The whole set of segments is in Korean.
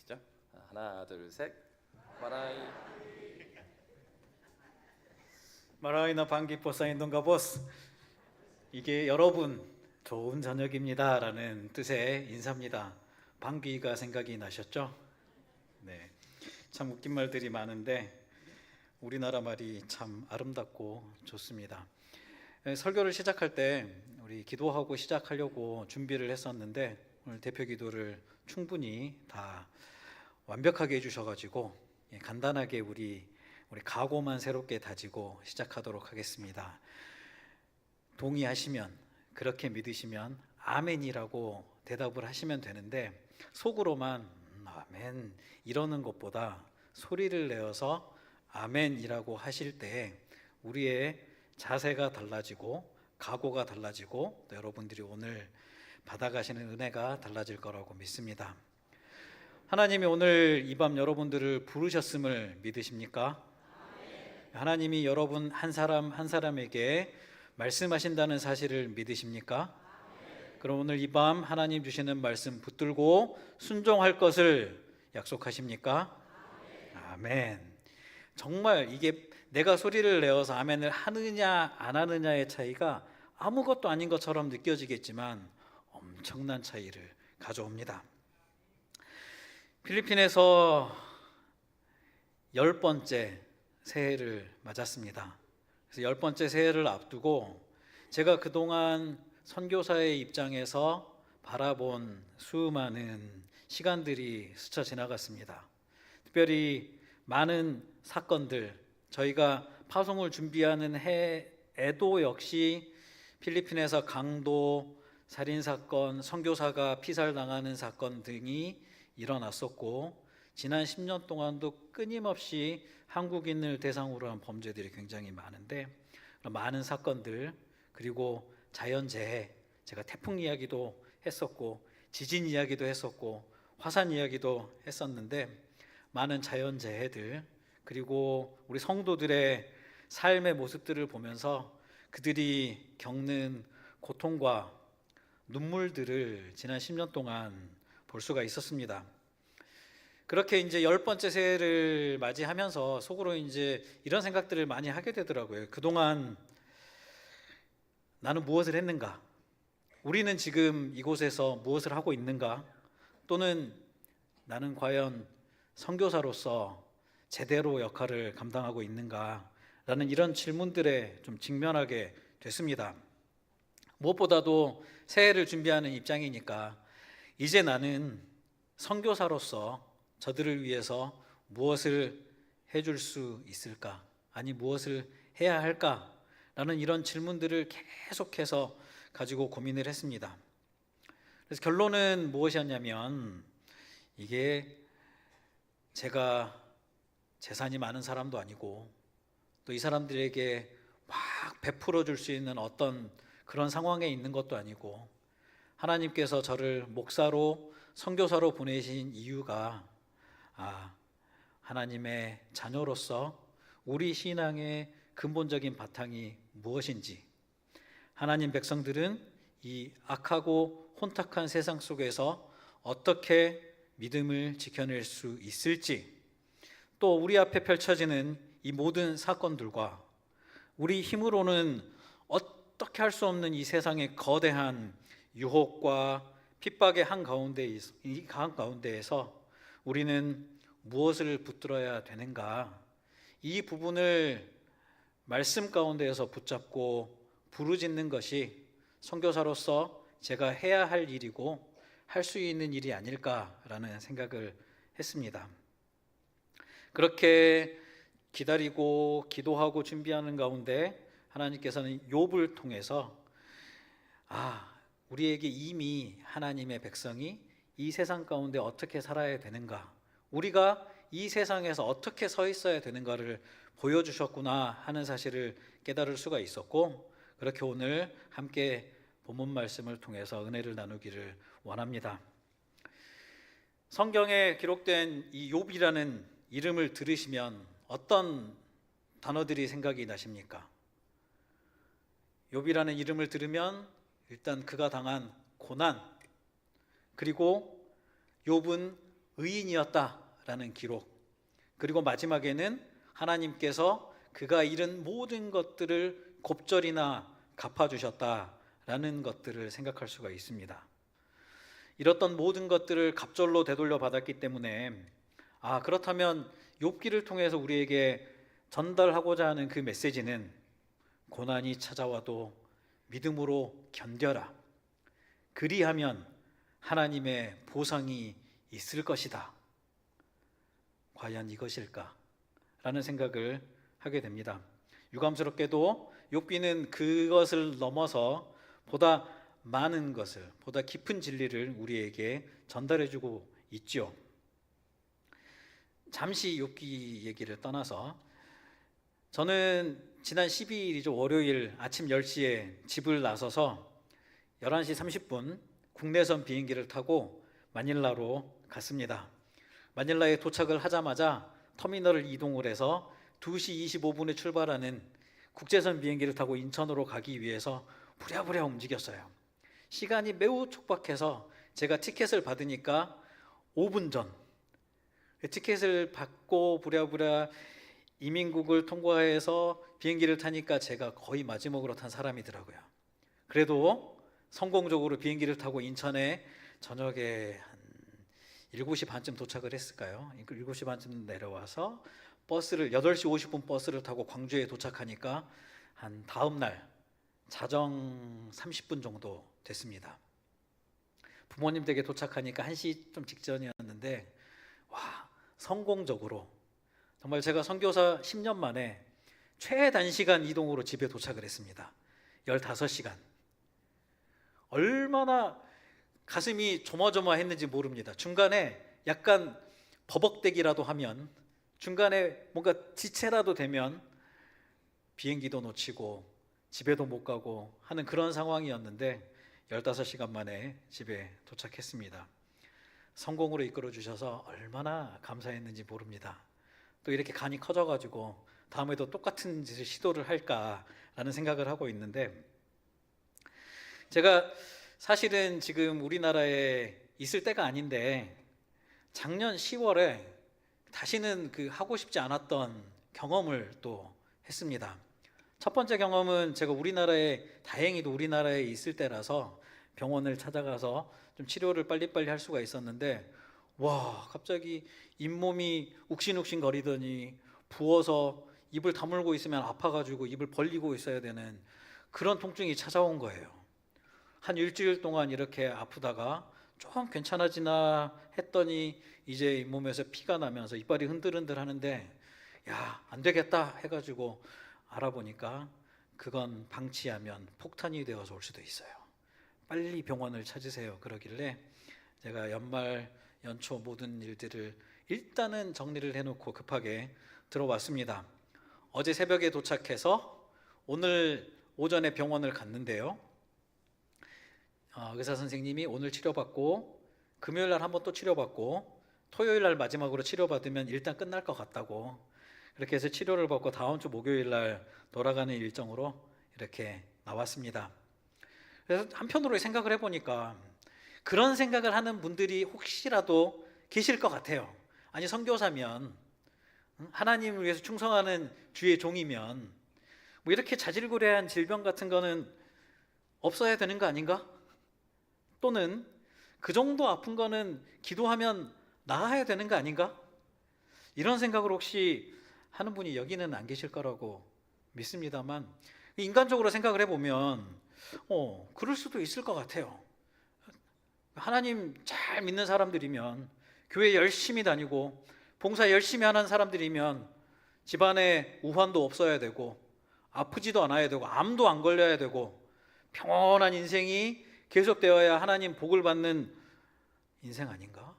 시작. 하나, 둘, 셋. 마라이. 마라이나 방기 보사인동가 보스. 이게 여러분 좋은 저녁입니다 라는 뜻의 인사입니다. 방귀가 생각이 나셨죠? 네, 참 웃긴 말들이 많은데 우리나라 말이 참 아름답고 좋습니다. 설교를 시작할 때 우리 기도하고 시작하려고 준비를 했었는데 오늘 대표 기도를 충분히 다 완벽하게 해주셔가지고 간단하게 우리 각오만 새롭게 다지고 시작하도록 하겠습니다. 동의하시면, 그렇게 믿으시면 아멘이라고 대답을 하시면 되는데 속으로만 아멘 이러는 것보다 소리를 내어서 아멘이라고 하실 때 우리의 자세가 달라지고 각오가 달라지고 또 여러분들이 오늘 받아가시는 은혜가 달라질 거라고 믿습니다. 하나님이 오늘 이 밤 여러분들을 부르셨음을 믿으십니까? 하나님이 여러분 한 사람 한 사람에게 말씀하신다는 사실을 믿으십니까? 그럼 오늘 이 밤 하나님 주시는 말씀 붙들고 순종할 것을 약속하십니까? 아멘. 정말 이게 내가 소리를 내어서 아멘을 하느냐 안 하느냐의 차이가 아무것도 아닌 것처럼 느껴지겠지만 엄청난 차이를 가져옵니다. 필리핀에서 10번째 새해를 맞았습니다. 그래서 10번째 새해를 앞두고 제가 그동안 선교사의 입장에서 바라본 수많은 시간들이 스쳐 지나갔습니다. 특별히 많은 사건들, 저희가 파송을 준비하는 해에도 역시 필리핀에서 강도, 살인사건, 선교사가 피살당하는 사건 등이 일어났었고 지난 10년 동안도 끊임없이 한국인을 대상으로 한 범죄들이 굉장히 많은데 많은 사건들 그리고 자연재해, 제가 태풍 이야기도 했었고 지진 이야기도 했었고 화산 이야기도 했었는데 많은 자연재해들 그리고 우리 성도들의 삶의 모습들을 보면서 그들이 겪는 고통과 눈물들을 지난 10년 동안 볼 수가 있었습니다. 그렇게 이제 10번째 새해를 맞이하면서 속으로 이제 이런 생각들을 많이 하게 되더라고요. 그동안 나는 무엇을 했는가? 우리는 지금 이곳에서 무엇을 하고 있는가? 또는 나는 과연 선교사로서 제대로 역할을 감당하고 있는가? 라는 이런 질문들에 좀 직면하게 됐습니다. 무엇보다도 새해를 준비하는 입장이니까 이제 나는 선교사로서 저들을 위해서 무엇을 해줄 수 있을까? 아니 무엇을 해야 할까? 라는 이런 질문들을 계속해서 가지고 고민을 했습니다. 그래서 결론은 무엇이었냐면 이게 제가 재산이 많은 사람도 아니고 또 이 사람들에게 막 베풀어 줄 수 있는 어떤 그런 상황에 있는 것도 아니고 하나님께서 저를 목사로 선교사로 보내신 이유가 하나님의 자녀로서 우리 신앙의 근본적인 바탕이 무엇인지 하나님 백성들은 이 악하고 혼탁한 세상 속에서 어떻게 믿음을 지켜낼 수 있을지 또 우리 앞에 펼쳐지는 이 모든 사건들과 우리 힘으로는 어떻게 할 수 없는 이 세상의 거대한 유혹과 핍박의 한가운데에서 우리는 무엇을 붙들어야 되는가? 이 부분을 말씀 가운데에서 붙잡고 부르짖는 것이 선교사로서 제가 해야 할 일이고 할 수 있는 일이 아닐까라는 생각을 했습니다. 그렇게 기다리고 기도하고 준비하는 가운데 하나님께서는 욥을 통해서 우리에게 이미 하나님의 백성이 이 세상 가운데 어떻게 살아야 되는가, 우리가 이 세상에서 어떻게 서 있어야 되는가를 보여주셨구나 하는 사실을 깨달을 수가 있었고 그렇게 오늘 함께 본문 말씀을 통해서 은혜를 나누기를 원합니다. 성경에 기록된 이 욥이라는 이름을 들으시면 어떤 단어들이 생각이 나십니까? 욥이라는 이름을 들으면 일단 그가 당한 고난, 그리고 욥은 의인이었다라는 기록, 그리고 마지막에는 하나님께서 그가 잃은 모든 것들을 곱절이나 갚아주셨다라는 것들을 생각할 수가 있습니다. 잃었던 모든 것들을 갑절로 되돌려 받았기 때문에 그렇다면 욥기를 통해서 우리에게 전달하고자 하는 그 메시지는 고난이 찾아와도 믿음으로 견뎌라. 그리하면 하나님의 보상이 있을 것이다. 과연 이것일까? 라는 생각을 하게 됩니다. 유감스럽게도 욥기는 그것을 넘어서 보다 많은 것을, 보다 깊은 진리를 우리에게 전달해주고 있죠. 잠시 욥기 얘기를 떠나서 저는 지난 12일이죠. 월요일 아침 10시에 집을 나서서 11시 30분 국내선 비행기를 타고 마닐라로 갔습니다. 마닐라에 도착을 하자마자 터미널을 이동을 해서 2시 25분에 출발하는 국제선 비행기를 타고 인천으로 가기 위해서 부랴부랴 움직였어요. 시간이 매우 촉박해서 제가 티켓을 받으니까 5분 전, 티켓을 받고 부랴부랴 이민국을 통과해서 비행기를 타니까 제가 거의 마지막으로 탄 사람이더라고요. 그래도 성공적으로 비행기를 타고 인천에 저녁에 한 7시 반쯤 도착을 했을까요? 7시 반쯤 내려와서 버스를 8시 50분 버스를 타고 광주에 도착하니까 한 다음 날 자정 30분 정도 됐습니다. 부모님 댁에 도착하니까 1시 좀 직전이었는데 성공적으로 정말 제가 선교사 10년 만에 최단시간 이동으로 집에 도착을 했습니다. 15시간. 얼마나 가슴이 조마조마했는지 모릅니다. 중간에 약간 버벅대기라도 하면, 중간에 뭔가 지체라도 되면 비행기도 놓치고 집에도 못 가고 하는 그런 상황이었는데 15시간 만에 집에 도착했습니다. 성공으로 이끌어 주셔서 얼마나 감사했는지 모릅니다. 또 이렇게 간이 커져가지고 다음에도 똑같은 짓을 시도를 할까라는 생각을 하고 있는데, 제가 사실은 지금 우리나라에 있을 때가 아닌데 작년 10월에 다시는 하고 싶지 않았던 경험을 또 했습니다. 첫 번째 경험은 제가 다행히도 우리나라에 있을 때라서 병원을 찾아가서 좀 치료를 빨리빨리 할 수가 있었는데, 갑자기 잇몸이 욱신욱신 거리더니 부어서 입을 다물고 있으면 아파가지고 입을 벌리고 있어야 되는 그런 통증이 찾아온 거예요. 한 일주일 동안 이렇게 아프다가 좀 괜찮아지나 했더니 이제 잇몸에서 피가 나면서 이빨이 흔들흔들 하는데, 안 되겠다 해가지고 알아보니까 그건 방치하면 폭탄이 되어서 올 수도 있어요. 빨리 병원을 찾으세요. 그러길래 제가 연초 모든 일들을 일단은 정리를 해놓고 급하게 들어왔습니다. 어제 새벽에 도착해서 오늘 오전에 병원을 갔는데요. 의사 선생님이 오늘 치료받고 금요일 날 한번 또 치료받고 토요일 날 마지막으로 치료받으면 일단 끝날 것 같다고, 그렇게 해서 치료를 받고 다음 주 목요일 날 돌아가는 일정으로 이렇게 나왔습니다. 그래서 한편으로 생각을 해보니까 그런 생각을 하는 분들이 혹시라도 계실 것 같아요. 아니, 선교사면, 하나님을 위해서 충성하는 주의 종이면 이렇게 자질구레한 질병 같은 거는 없어야 되는 거 아닌가? 또는 그 정도 아픈 거는 기도하면 나아야 되는 거 아닌가? 이런 생각을 혹시 하는 분이 여기는 안 계실 거라고 믿습니다만, 인간적으로 생각을 해보면 그럴 수도 있을 것 같아요. 하나님 잘 믿는 사람들이면, 교회 열심히 다니고 봉사 열심히 하는 사람들이면 집안에 우환도 없어야 되고 아프지도 않아야 되고 암도 안 걸려야 되고 평온한 인생이 계속되어야 하나님 복을 받는 인생 아닌가?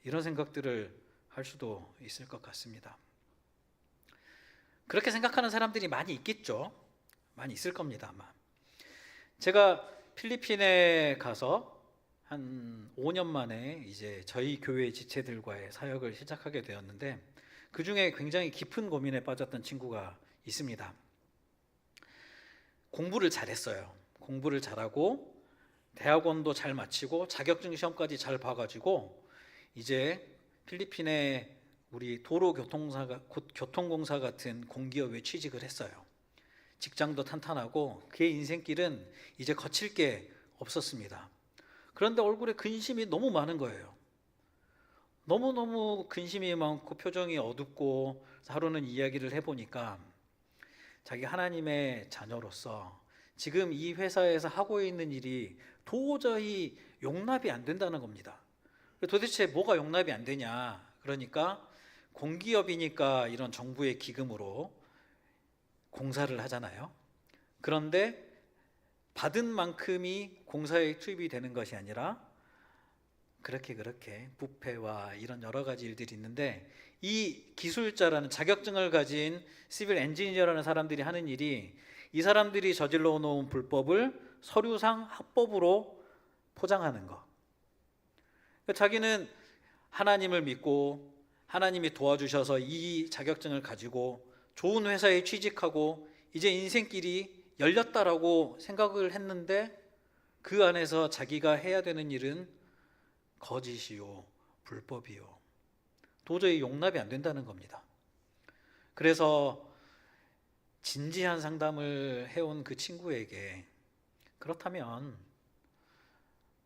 이런 생각들을 할 수도 있을 것 같습니다. 그렇게 생각하는 사람들이 많이 있겠죠. 많이 있을 겁니다, 아마. 제가 필리핀에 가서 한 5년 만에 이제 저희 교회 지체들과의 사역을 시작하게 되었는데, 그 중에 굉장히 깊은 고민에 빠졌던 친구가 있습니다. 공부를 잘했어요. 공부를 잘하고 대학원도 잘 마치고 자격증 시험까지 잘 봐가지고 이제 필리핀에 우리 교통공사 같은 공기업에 취직을 했어요. 직장도 탄탄하고 그의 인생길은 이제 거칠 게 없었습니다. 그런데 얼굴에 근심이 너무 많은 거예요. 너무너무 근심이 많고 표정이 어둡고, 하루는 이야기를 해보니까 자기 하나님의 자녀로서 지금 이 회사에서 하고 있는 일이 도저히 용납이 안 된다는 겁니다. 도대체 뭐가 용납이 안 되냐? 그러니까 공기업이니까 이런 정부의 기금으로 공사를 하잖아요. 그런데 받은 만큼이 공사에 투입이 되는 것이 아니라 그렇게 부패와 이런 여러 가지 일들이 있는데, 이 기술자라는 자격증을 가진 시빌 엔지니어라는 사람들이 하는 일이 이 사람들이 저질러 놓은 불법을 서류상 합법으로 포장하는 거. 그러니까 자기는 하나님을 믿고 하나님이 도와주셔서 이 자격증을 가지고 좋은 회사에 취직하고 이제 인생길이 열렸다라고 생각을 했는데, 그 안에서 자기가 해야 되는 일은 거짓이요, 불법이요. 도저히 용납이 안 된다는 겁니다. 그래서 진지한 상담을 해온 그 친구에게, 그렇다면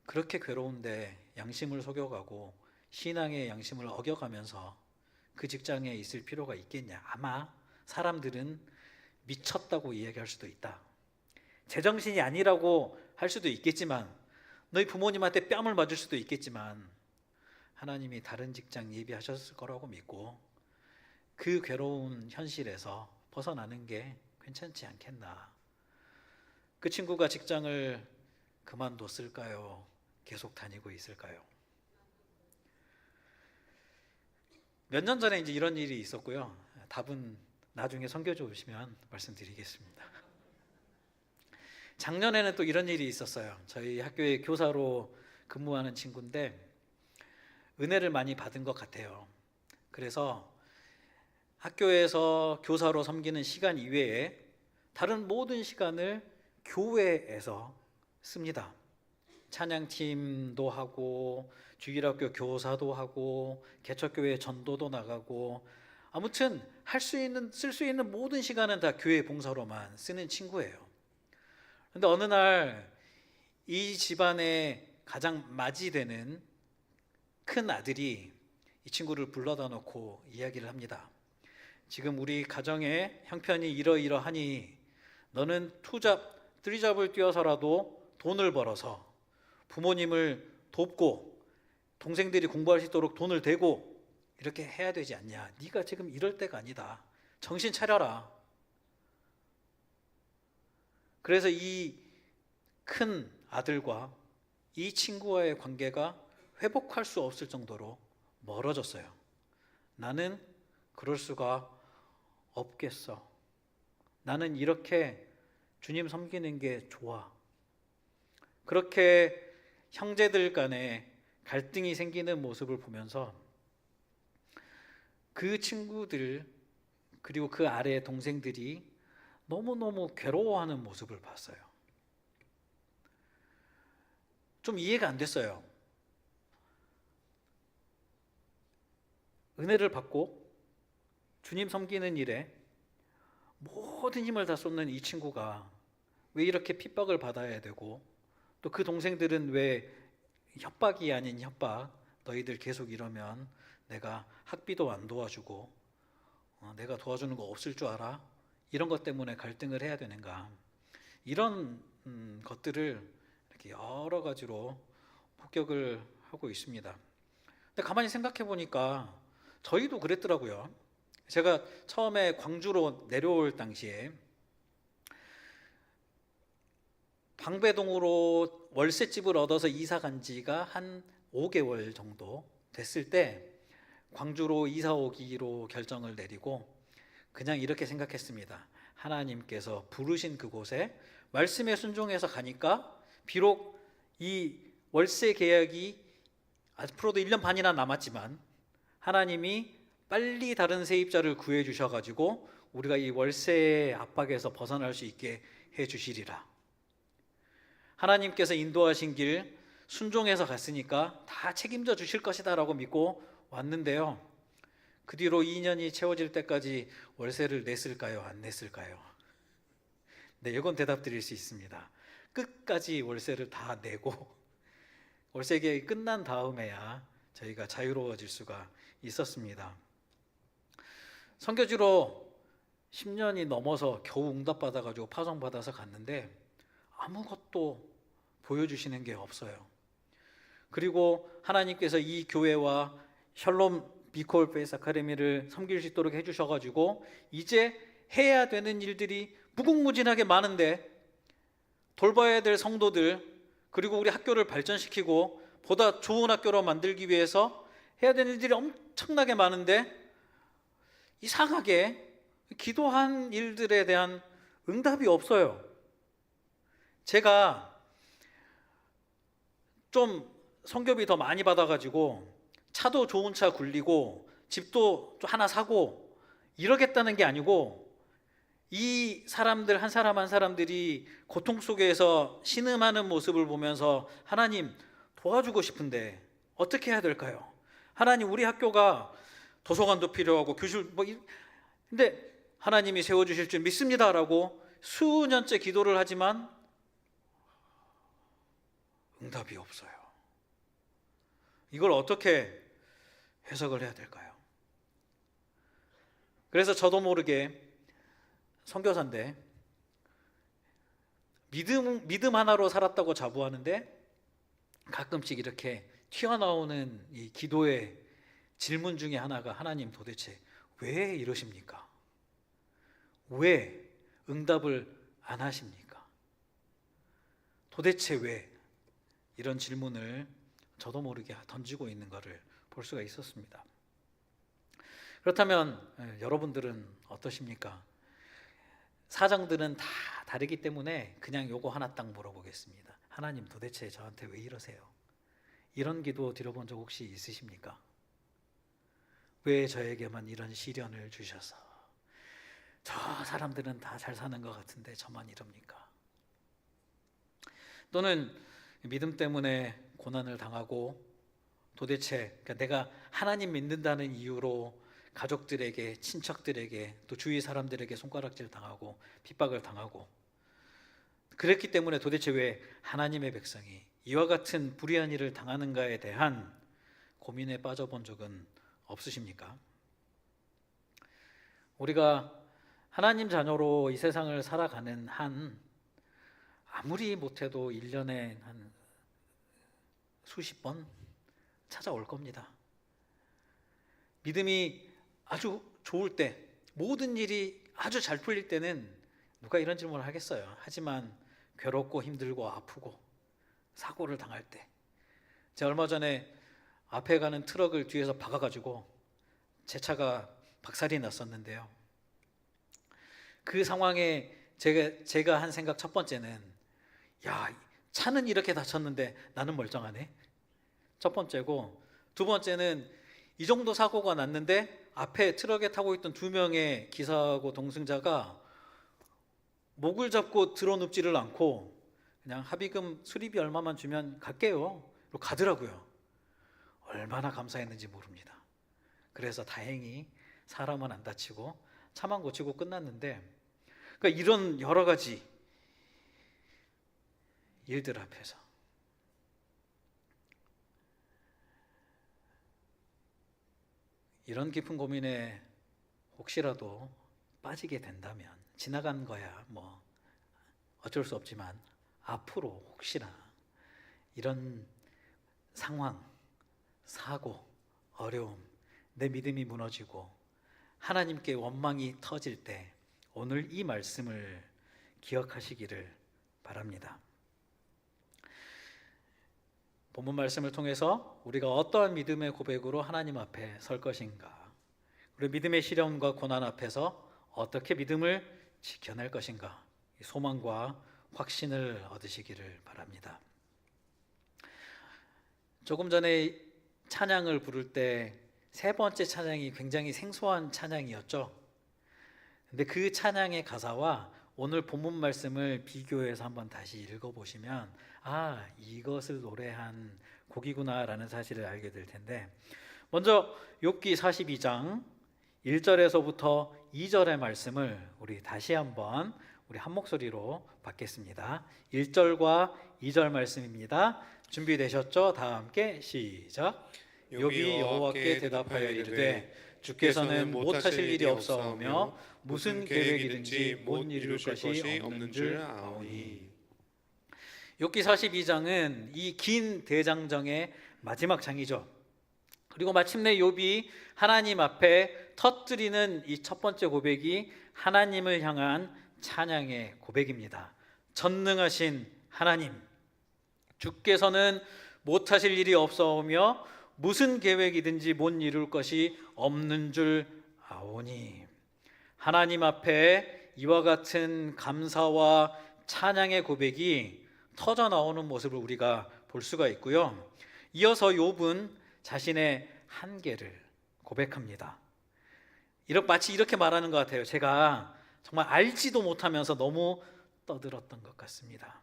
그렇게 괴로운데 양심을 속여가고 신앙의 양심을 어겨가면서 그 직장에 있을 필요가 있겠냐? 아마 사람들은 미쳤다고 이야기할 수도 있다. 제정신이 아니라고 할 수도 있겠지만, 너희 부모님한테 뺨을 맞을 수도 있겠지만, 하나님이 다른 직장 예비하셨을 거라고 믿고 그 괴로운 현실에서 벗어나는 게 괜찮지 않겠나. 그 친구가 직장을 그만뒀을까요? 계속 다니고 있을까요? 몇 년 전에 이제 이런 일이 있었고요. 답은 나중에 선교조 오시면 말씀드리겠습니다. 작년에는 또 이런 일이 있었어요. 저희 학교에 교사로 근무하는 친구인데 은혜를 많이 받은 것 같아요. 그래서 학교에서 교사로 섬기는 시간 이외에 다른 모든 시간을 교회에서 씁니다. 찬양팀도 하고 주일학교 교사도 하고 개척교회 전도도 나가고, 아무튼 쓸 수 있는 모든 시간은 다 교회 봉사로만 쓰는 친구예요. 그런데 어느 날 이 집안의 가장 맞이되는 큰 아들이 이 친구를 불러다 놓고 이야기를 합니다. 지금 우리 가정의 형편이 이러이러하니 너는 투잡, 쓰리잡을 뛰어서라도 돈을 벌어서 부모님을 돕고 동생들이 공부할 수 있도록 돈을 대고 이렇게 해야 되지 않냐. 네가 지금 이럴 때가 아니다. 정신 차려라. 그래서 이 큰 아들과 이 친구와의 관계가 회복할 수 없을 정도로 멀어졌어요. 나는 그럴 수가 없겠어. 나는 이렇게 주님 섬기는 게 좋아. 그렇게 형제들 간에 갈등이 생기는 모습을 보면서 그 친구들 그리고 그 아래의 동생들이 너무너무 괴로워하는 모습을 봤어요. 좀 이해가 안 됐어요. 은혜를 받고 주님 섬기는 일에 모든 힘을 다 쏟는 이 친구가 왜 이렇게 핍박을 받아야 되고, 또 그 동생들은 왜 협박이 아닌 협박, 너희들 계속 이러면 내가 학비도 안 도와주고 내가 도와주는 거 없을 줄 알아? 이런 것 때문에 갈등을 해야 되는가. 이런 것들을 이렇게 여러 가지로 폭격을 하고 있습니다. 근데 가만히 생각해 보니까 저희도 그랬더라고요. 제가 처음에 광주로 내려올 당시에 방배동으로 월세집을 얻어서 이사 간 지가 한 5개월 정도 됐을 때 광주로 이사 오기로 결정을 내리고 그냥 이렇게 생각했습니다. 하나님께서 부르신 그곳에 말씀에 순종해서 가니까 비록 이 월세 계약이 앞으로도 1년 반이나 남았지만 하나님이 빨리 다른 세입자를 구해 주셔가지고 우리가 이 월세의 압박에서 벗어날 수 있게 해 주시리라. 하나님께서 인도하신 길 순종해서 갔으니까 다 책임져 주실 것이다라고 믿고 왔는데요. 그 뒤로 2년이 채워질 때까지 월세를 냈을까요? 안 냈을까요? 네, 이건 대답 드릴 수 있습니다. 끝까지 월세를 다 내고 월세 계획이 끝난 다음에야 저희가 자유로워질 수가 있었습니다. 선교지로 10년이 넘어서 겨우 응답받아가지고 파송받아서 갔는데 아무것도 보여주시는 게 없어요. 그리고 하나님께서 이 교회와 샬롬 비콜 베이스 아카데미를 섬길 수 있도록 해주셔가지고 이제 해야 되는 일들이 무궁무진하게 많은데 돌봐야 될 성도들 그리고 우리 학교를 발전시키고 보다 좋은 학교로 만들기 위해서 해야 되는 일들이 엄청나게 많은데 이상하게 기도한 일들에 대한 응답이 없어요. 제가 좀 성교비 더 많이 받아가지고 차도 좋은 차 굴리고 집도 좀 하나 사고 이러겠다는 게 아니고 이 사람들 한 사람 한 사람들이 고통 속에서 신음하는 모습을 보면서 하나님 도와주고 싶은데 어떻게 해야 될까요? 하나님 우리 학교가 도서관도 필요하고 교실 근데 하나님이 세워주실 줄 믿습니다라고 수년째 기도를 하지만 응답이 없어요. 이걸 어떻게 해석을 해야 될까요? 그래서 저도 모르게 선교사인데 믿음 하나로 살았다고 자부하는데 가끔씩 이렇게 튀어나오는 이 기도의 질문 중에 하나가 하나님 도대체 왜 이러십니까? 왜 응답을 안 하십니까? 도대체 왜? 이런 질문을 저도 모르게 던지고 있는 것을 볼 수가 있었습니다. 그렇다면 여러분들은 어떠십니까? 사정들은 다 다르기 때문에 그냥 요거 하나 딱 물어보겠습니다. 하나님 도대체 저한테 왜 이러세요? 이런 기도 드려본 적 혹시 있으십니까? 왜 저에게만 이런 시련을 주셔서 저 사람들은 다 잘 사는 것 같은데 저만 이럽니까? 또는 믿음 때문에 고난을 당하고 도대체 그러니까 내가 하나님 믿는다는 이유로 가족들에게 친척들에게 또 주위 사람들에게 손가락질 당하고 핍박을 당하고 그랬기 때문에 도대체 왜 하나님의 백성이 이와 같은 불의한 일을 당하는가에 대한 고민에 빠져본 적은 없으십니까? 우리가 하나님 자녀로 이 세상을 살아가는 한 아무리 못해도 1년에 한 수십 번 찾아올 겁니다. 믿음이 아주 좋을 때 모든 일이 아주 잘 풀릴 때는 누가 이런 질문을 하겠어요. 하지만 괴롭고 힘들고 아프고 사고를 당할 때 제가 얼마 전에 앞에 가는 트럭을 뒤에서 박아가지고 제 차가 박살이 났었는데요. 그 상황에 제가 한 생각 첫 번째는 야, 차는 이렇게 다쳤는데 나는 멀쩡하네. 첫 번째고 두 번째는 이 정도 사고가 났는데 앞에 트럭에 타고 있던 2명의 기사하고 동승자가 목을 잡고 들어눕지를 않고 그냥 합의금 수리비 얼마만 주면 갈게요. 그리고 가더라고요. 얼마나 감사했는지 모릅니다. 그래서 다행히 사람은 안 다치고 차만 고치고 끝났는데 그러니까 이런 여러 가지 일들 앞에서 이런 깊은 고민에 혹시라도 빠지게 된다면 지나간 거야 뭐 어쩔 수 없지만 앞으로 혹시나 이런 상황, 사고, 어려움, 내 믿음이 무너지고 하나님께 원망이 터질 때 오늘 이 말씀을 기억하시기를 바랍니다. 본문 말씀을 통해서 우리가 어떠한 믿음의 고백으로 하나님 앞에 설 것인가, 우리 믿음의 시련과 고난 앞에서 어떻게 믿음을 지켜낼 것인가, 소망과 확신을 얻으시기를 바랍니다. 조금 전에 찬양을 부를 때 세 번째 찬양이 굉장히 생소한 찬양이었죠. 근데 그 찬양의 가사와 오늘 본문 말씀을 비교해서 한번 다시 읽어보시면 이것을 노래한 곡이구나라는 사실을 알게 될 텐데, 먼저 욥기 42장 1절에서부터 2절의 말씀을 우리 다시 한번 우리 한 목소리로 받겠습니다. 1절과 2절 말씀입니다. 준비되셨죠? 다 함께 시작. 욥이 여호와께 대답하여 이르되 주께서는 못하실 일이 없사오며 무슨 계획이든지 못 이룰 것이 없는 줄 아오니. 욥기 42장은 이 긴 대장정의 마지막 장이죠. 그리고 마침내 욥이 하나님 앞에 터뜨리는 이 첫 번째 고백이 하나님을 향한 찬양의 고백입니다. 전능하신 하나님, 주께서는 못하실 일이 없사오며 무슨 계획이든지 못 이룰 것이 없는 줄 아오니. 하나님 앞에 이와 같은 감사와 찬양의 고백이 터져 나오는 모습을 우리가 볼 수가 있고요. 이어서 욥은 자신의 한계를 고백합니다. 마치 이렇게 말하는 것 같아요. 제가 정말 알지도 못하면서 너무 떠들었던 것 같습니다.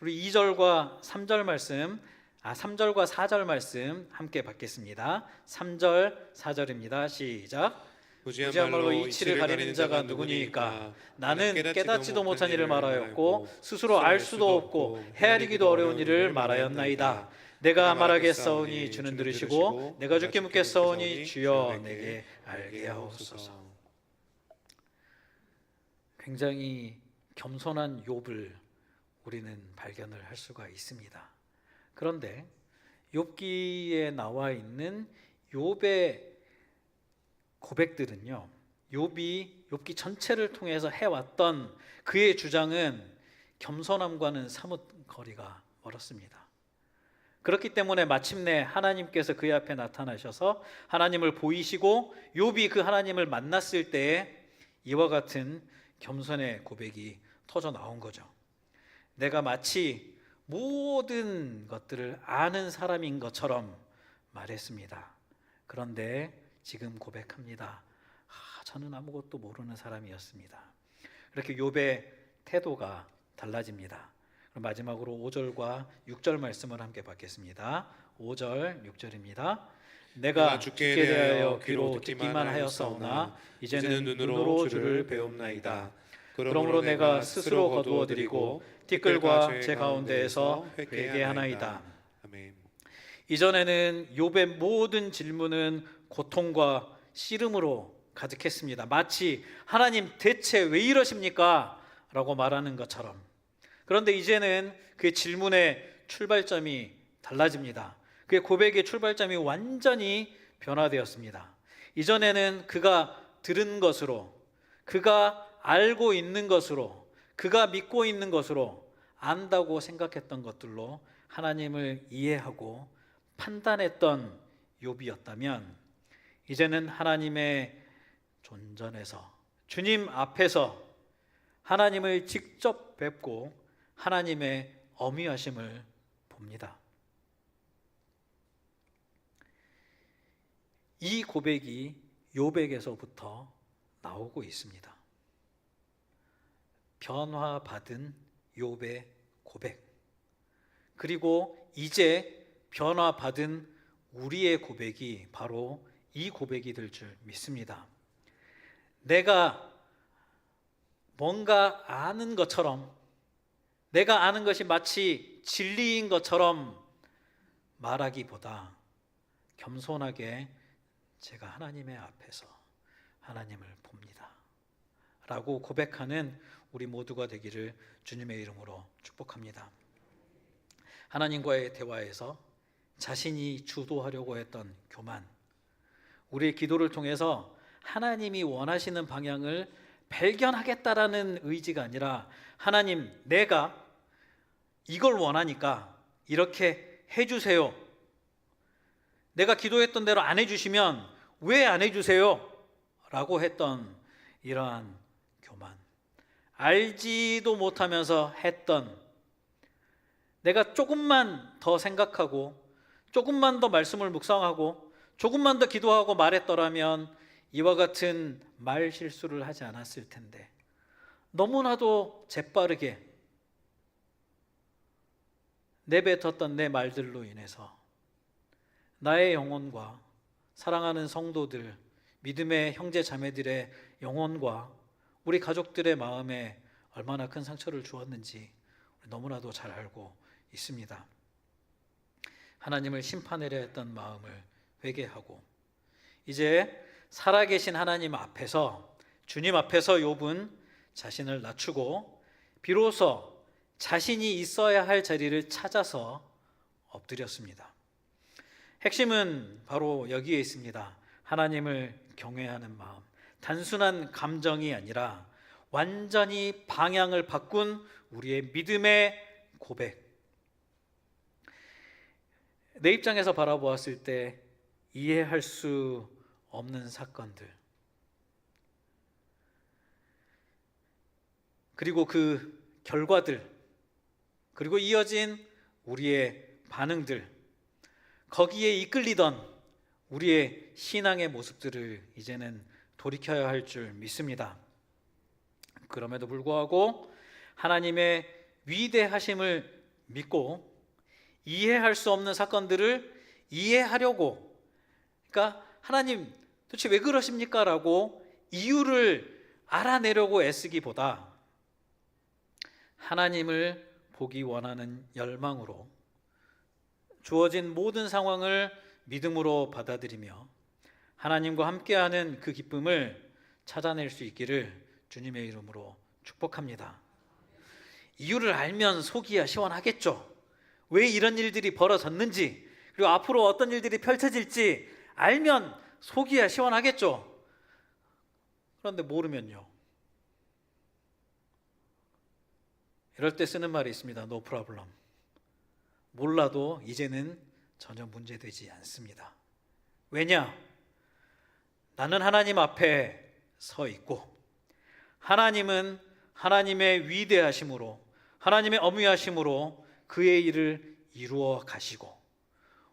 우리 2절과 3절 말씀, 3절과 4절 말씀 함께 받겠습니다. 3절, 4절입니다. 시작. 무지야말로 이치를 가리는 자가 누구니까? 나는 깨닫지도 못한 일을 말하였고 스스로 알 수도 없고 헤아리기도 어려운 일을 말하였나이다. 내가 말하겠사오니 주는 들으시고 내가 주께 묻겠사오니 주여 내게 알게 하옵소서. 굉장히 겸손한 욥을 우리는 발견을 할 수가 있습니다. 그런데 욥기에 나와 있는 욥의 고백들은요, 욥기 전체를 통해서 해왔던 그의 주장은 겸손함과는 사뭇 거리가 멀었습니다. 그렇기 때문에 마침내 하나님께서 그의 앞에 나타나셔서 하나님을 보이시고 욥이 그 하나님을 만났을 때에 이와 같은 겸손의 고백이 터져 나온 거죠. 내가 마치 모든 것들을 아는 사람인 것처럼 말했습니다. 그런데 지금 고백합니다. 저는 아무것도 모르는 사람이었습니다. 이렇게 욥의 태도가 달라집니다. 그럼 마지막으로 5절과 6절 말씀을 함께 받겠습니다. 5절, 6절입니다. 내가 주께 대하여 귀로 듣기만 하였사오나 이제는 눈으로 주를 배웁나이다. 그러므로 내가 스스로 거두어 드리고 티끌과 제 가운데에서 회개하나이다. 이전에는 욥의 모든 질문은 고통과 씨름으로 가득했습니다. 마치 하나님 대체 왜 이러십니까? 라고 말하는 것처럼. 그런데 이제는 그의 질문의 출발점이 달라집니다. 그의 고백의 출발점이 완전히 변화되었습니다. 이전에는 그가 들은 것으로, 그가 알고 있는 것으로, 그가 믿고 있는 것으로, 안다고 생각했던 것들로 하나님을 이해하고 판단했던 욥이었다면, 이제는 하나님의 존전에서, 주님 앞에서 하나님을 직접 뵙고 하나님의 어미하심을 봅니다. 이 고백이 욥에게서부터 나오고 있습니다. 변화받은 욥의 고백, 그리고 이제 변화받은 우리의 고백이 바로 이 고백이 될 줄 믿습니다. 내가 뭔가 아는 것처럼, 내가 아는 것이 마치 진리인 것처럼 말하기보다 겸손하게 제가 하나님의 앞에서 하나님을 봅니다 라고 고백하는 우리 모두가 되기를 주님의 이름으로 축복합니다. 하나님과의 대화에서 자신이 주도하려고 했던 교만, 우리의 기도를 통해서 하나님이 원하시는 방향을 발견하겠다라는 의지가 아니라 하나님, 내가 이걸 원하니까 이렇게 해주세요. 내가 기도했던 대로 안 해주시면 왜 안 해주세요? 라고 했던 이러한 교만, 알지도 못하면서 했던, 내가 조금만 더 생각하고 조금만 더 말씀을 묵상하고 조금만 더 기도하고 말했더라면 이와 같은 말 실수를 하지 않았을 텐데, 너무나도 재빠르게 내뱉었던 내 말들로 인해서 나의 영혼과 사랑하는 성도들, 믿음의 형제 자매들의 영혼과 우리 가족들의 마음에 얼마나 큰 상처를 주었는지 너무나도 잘 알고 있습니다. 하나님을 심판하려 했던 마음을 회개하고 이제 살아계신 하나님 앞에서, 주님 앞에서 욥은 자신을 낮추고 비로소 자신이 있어야 할 자리를 찾아서 엎드렸습니다. 핵심은 바로 여기에 있습니다. 하나님을 경외하는 마음, 단순한 감정이 아니라 완전히 방향을 바꾼 우리의 믿음의 고백. 내 입장에서 바라보았을 때 이해할 수 없는 사건들, 그리고 그 결과들, 그리고 이어진 우리의 반응들, 거기에 이끌리던 우리의 신앙의 모습들을 이제는 돌이켜야 할 줄 믿습니다. 그럼에도 불구하고 하나님의 위대하심을 믿고 이해할 수 없는 사건들을 이해하려고, 그러니까 하나님 도대체 왜 그러십니까? 라고 이유를 알아내려고 애쓰기보다 하나님을 보기 원하는 열망으로 주어진 모든 상황을 믿음으로 받아들이며 하나님과 함께하는 그 기쁨을 찾아낼 수 있기를 주님의 이름으로 축복합니다. 이유를 알면 속이야 시원하겠죠. 왜 이런 일들이 벌어졌는지, 그리고 앞으로 어떤 일들이 펼쳐질지 알면 속이야 시원하겠죠. 그런데 모르면요. 이럴 때 쓰는 말이 있습니다. No problem. 몰라도 이제는 전혀 문제되지 않습니다. 왜냐? 나는 하나님 앞에 서 있고 하나님은 하나님의 위대하심으로, 하나님의 어미하심으로 그의 일을 이루어 가시고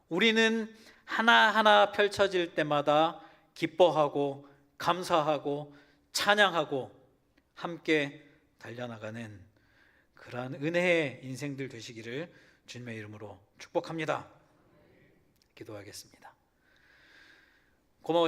우리는 하나하나 펼쳐질 때마다 기뻐하고 감사하고 찬양하고 함께 달려나가는 그러한 은혜의 인생들 되시기를 주님의 이름으로 축복합니다. 기도하겠습니다.